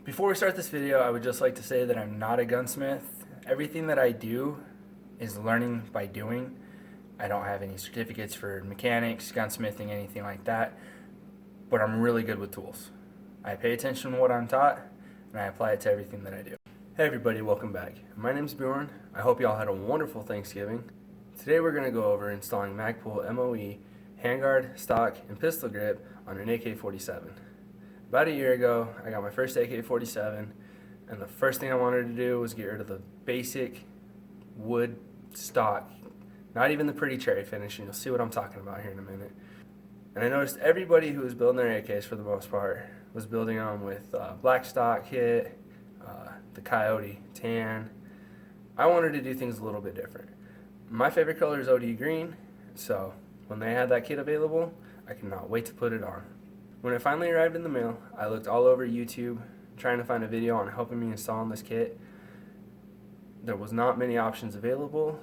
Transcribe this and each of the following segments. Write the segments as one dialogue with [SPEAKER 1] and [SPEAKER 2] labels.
[SPEAKER 1] Before we start this video, I would just like to say that I'm not a gunsmith. Everything that I do is learning by doing. I don't have any certificates for mechanics, gunsmithing, anything like that, but I'm really good with tools. I pay attention to what I'm taught, and I apply it to everything that I do. Hey everybody, welcome back. My name's Bjorn. I hope y'all had a wonderful Thanksgiving. Today we're going to go over installing Magpul MOE handguard, stock, and pistol grip on an AK-47. About a year ago, I got my first AK-47, and the first thing I wanted to do was get rid of the basic wood stock, not even the pretty cherry finish, and you'll see what I'm talking about here in a minute. And I noticed everybody who was building their AKs, for the most part, was building them with black stock hit, the Coyote tan. I wanted to do things a little bit different. My favorite color is OD green, so when they had that kit available, I could not wait to put it on. When it finally arrived in the mail, I looked all over YouTube trying to find a video on helping me install this kit. There was not many options available.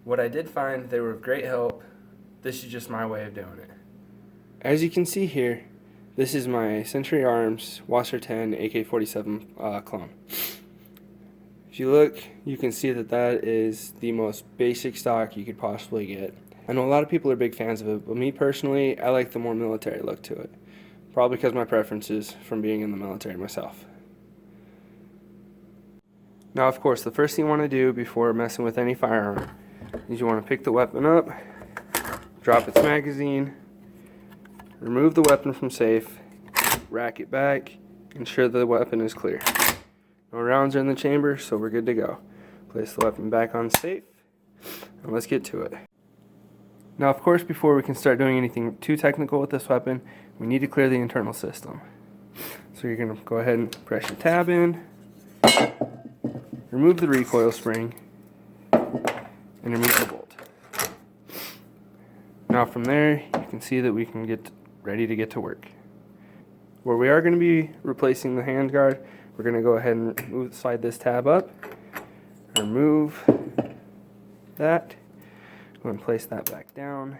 [SPEAKER 1] What I did find, they were of great help. This is just my way of doing it. As you can see here, this is my Century Arms WASR 10 AK-47 clone. If you look, you can see that that is the most basic stock you could possibly get. I know a lot of people are big fans of it, but me personally, I like the more military look to it. Probably because my preferences from being in the military myself. Now, of course, the first thing you want to do before messing with any firearm is you want to pick the weapon up, drop its magazine, remove the weapon from safe, rack it back, ensure the weapon is clear. No rounds are in the chamber, so we're good to go. Place the weapon back on safe, and let's get to it. Now, of course, before we can start doing anything too technical with this weapon, we need to clear the internal system. So you're going to go ahead and press your tab in, remove the recoil spring, and remove the bolt. Now from there, you can see that we can get ready to get to work. Where we are going to be replacing the handguard, we're going to go ahead and slide this tab up, remove that, go and place that back down.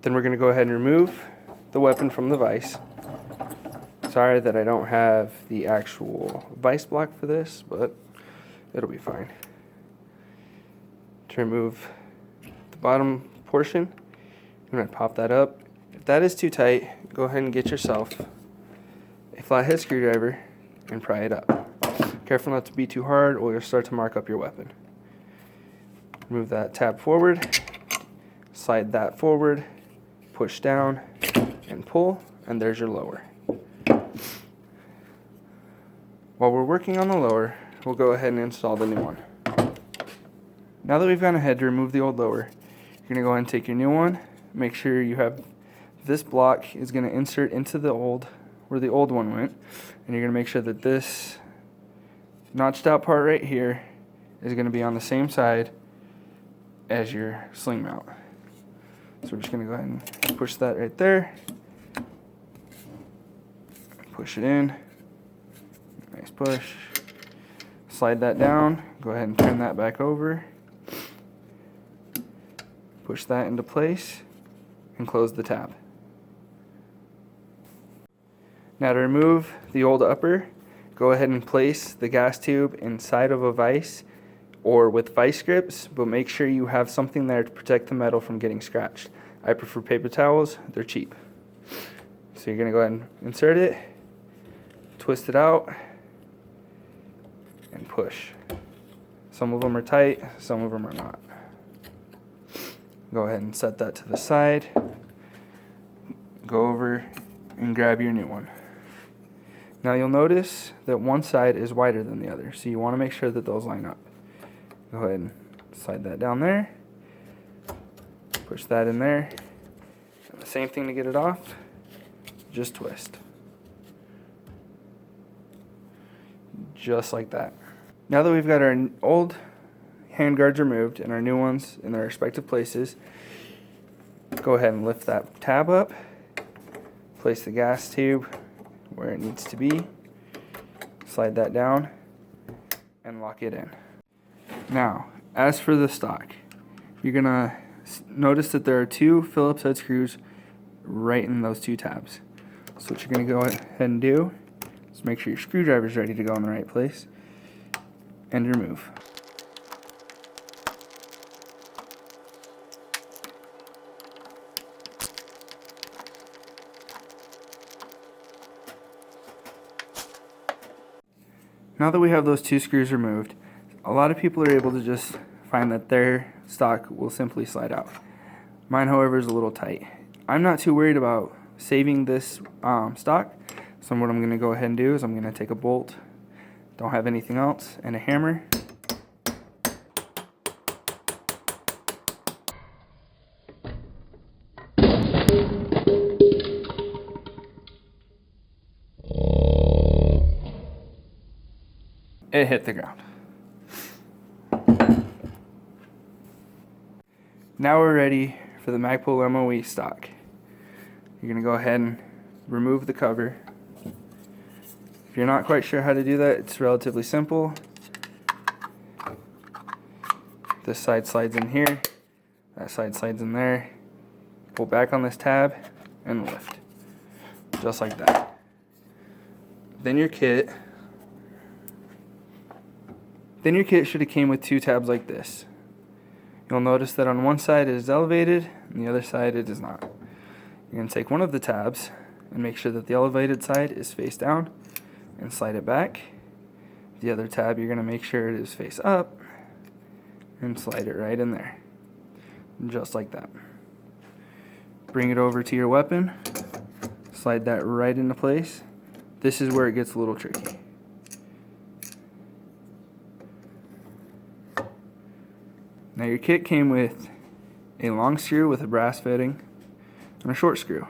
[SPEAKER 1] Then we're going to go ahead and remove the weapon from the vise. Sorry that I don't have the actual vise block for this, but it'll be fine. To remove the bottom portion, I'm going to pop that up. If that is too tight, go ahead and get yourself a flathead screwdriver and pry it up. Careful not to be too hard or you'll start to mark up your weapon. Move that tab forward, slide that forward, push down and pull, and there's your lower. While we're working on the lower, we'll go ahead and install the new one. Now that we've gone ahead to remove the old lower, you're going to go ahead and take your new one. Make sure you have this block is going to insert into the old, where the old one went, and you're going to make sure that this notched out part right here is going to be on the same side as your sling mount. So we're just going to go ahead and push that right there, push it in, nice push, slide that down, go ahead and turn that back over, push that into place, and close the tab. Now to remove the old upper, go ahead and place the gas tube inside of a vise or with vice grips, but make sure you have something there to protect the metal from getting scratched. I prefer paper towels, they're cheap. So you're going to go ahead and insert it, twist it out, and push. Some of them are tight, some of them are not. Go ahead and set that to the side, go over and grab your new one. Now you'll notice that one side is wider than the other, so you want to make sure that those line up. Go ahead and slide that down there, push that in there, and the same thing to get it off, just twist. Just like that. Now that we've got our old handguards removed and our new ones in their respective places, go ahead and lift that tab up, place the gas tube where it needs to be, slide that down, and lock it in. Now, as for the stock, you're going to notice that there are two Phillips head screws right in those two tabs. So what you're going to go ahead and do Just make sure your screwdriver is ready to go in the right place, and remove. Now that we have those two screws removed, a lot of people are able to just find that their stock will simply slide out. Mine, however, is a little tight. I'm not too worried about saving this stock, so what I'm going to go ahead and do is I'm going to take a bolt, don't have anything else, and a hammer. It hit the ground. Now we're ready for the Magpul MOE stock. You're going to go ahead and remove the cover. If you're not quite sure how to do that, it's relatively simple. This side slides in here, that side slides in there. Pull back on this tab and lift. Just like that. Then your kit should have came with two tabs like this. You'll notice that on one side it is elevated and the other side it is not. You're going to take one of the tabs and make sure that the elevated side is face down and slide it back. The other tab you're going to make sure it is face up and slide it right in there. Just like that. Bring it over to your weapon, slide that right into place. This is where it gets a little tricky. Now your kit came with a long screw with a brass fitting and a short screw.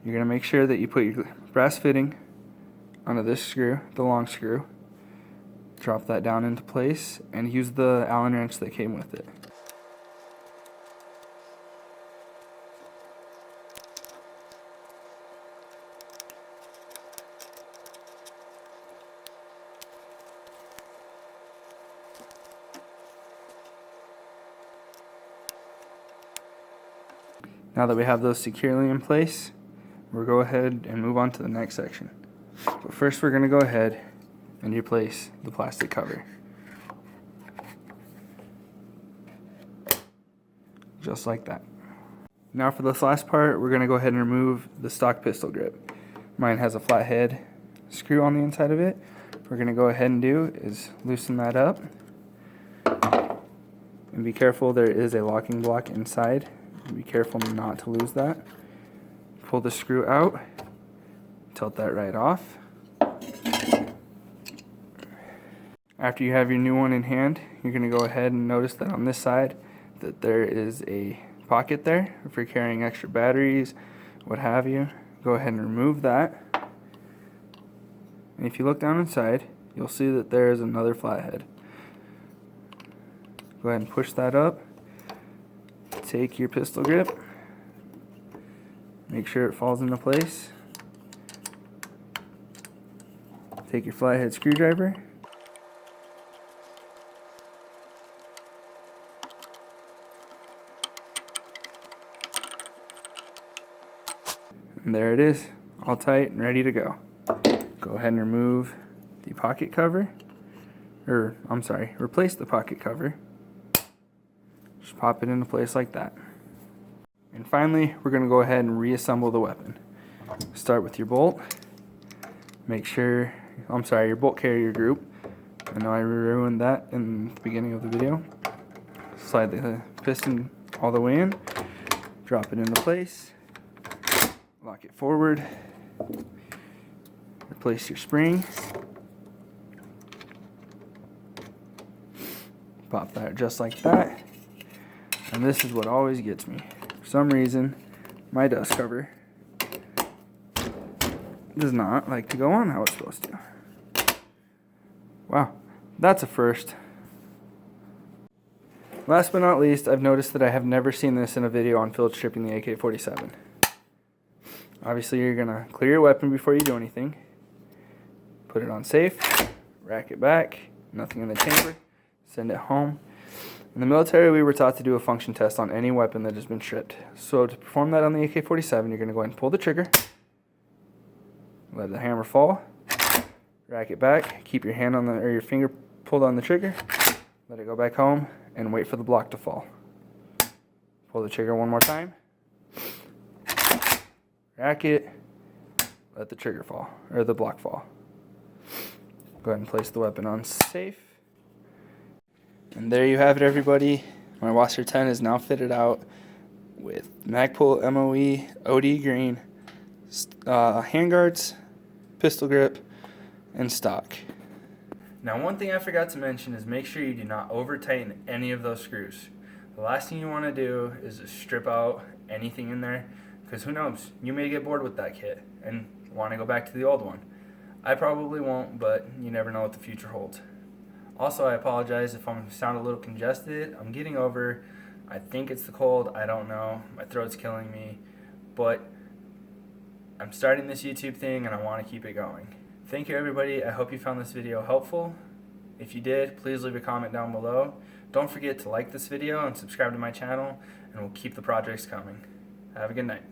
[SPEAKER 1] You're going to make sure that you put your brass fitting onto this screw, the long screw, drop that down into place, and use the Allen wrench that came with it. Now that we have those securely in place, we'll go ahead and move on to the next section. But first we're going to go ahead and replace the plastic cover. Just like that. Now for this last part, we're going to go ahead and remove the stock pistol grip. Mine has a flathead screw on the inside of it. What we're going to go ahead and do is loosen that up. And be careful, there is a locking block inside. Be careful not to lose that. Pull the screw out, tilt that right off. After you have your new one in hand, you're going to go ahead and notice that on this side that there is a pocket there if you're carrying extra batteries, what have you. Go ahead and remove that. And if you look down inside, you'll see that there is another flathead. Go ahead and push that up. Take your pistol grip, make sure it falls into place. Take your flathead screwdriver, and there it is, all tight and ready to go. Go ahead and remove the pocket cover, replace the pocket cover. Just pop it into place like that. And finally, we're going to go ahead and reassemble the weapon. Start with your bolt. Make sure, your bolt carrier group. I know I ruined that in the beginning of the video. Slide the piston all the way in. Drop it into place. Lock it forward. Replace your spring. Pop that just like that. And this is what always gets me. For some reason, my dust cover does not like to go on how it's supposed to. Wow, that's a first. Last but not least, I've noticed that I have never seen this in a video on field stripping the AK-47. Obviously, you're going to clear your weapon before you do anything. Put it on safe, rack it back, nothing in the chamber, send it home. In the military, we were taught to do a function test on any weapon that has been stripped. So to perform that on the AK-47, you're going to go ahead and pull the trigger, let the hammer fall, rack it back, keep your hand on the, or your finger pulled on the trigger, let it go back home, and wait for the block to fall. Pull the trigger one more time, rack it, let the trigger fall, or the block fall. Go ahead and place the weapon on safe. And there you have it, everybody. My WASR 10 is now fitted out with Magpul MOE OD green, handguards, pistol grip, and stock. Now, one thing I forgot to mention is make sure you do not over tighten any of those screws. The last thing you want to do is just strip out anything in there, because who knows, you may get bored with that kit and want to go back to the old one. I probably won't, but you never know what the future holds. Also, I apologize if I sound a little congested. I'm getting over, I think it's the cold, I don't know, my throat's killing me, but I'm starting this YouTube thing and I want to keep it going. Thank you, everybody. I hope you found this video helpful. If you did, please leave a comment down below. Don't forget to like this video and subscribe to my channel, and we'll keep the projects coming. Have a good night.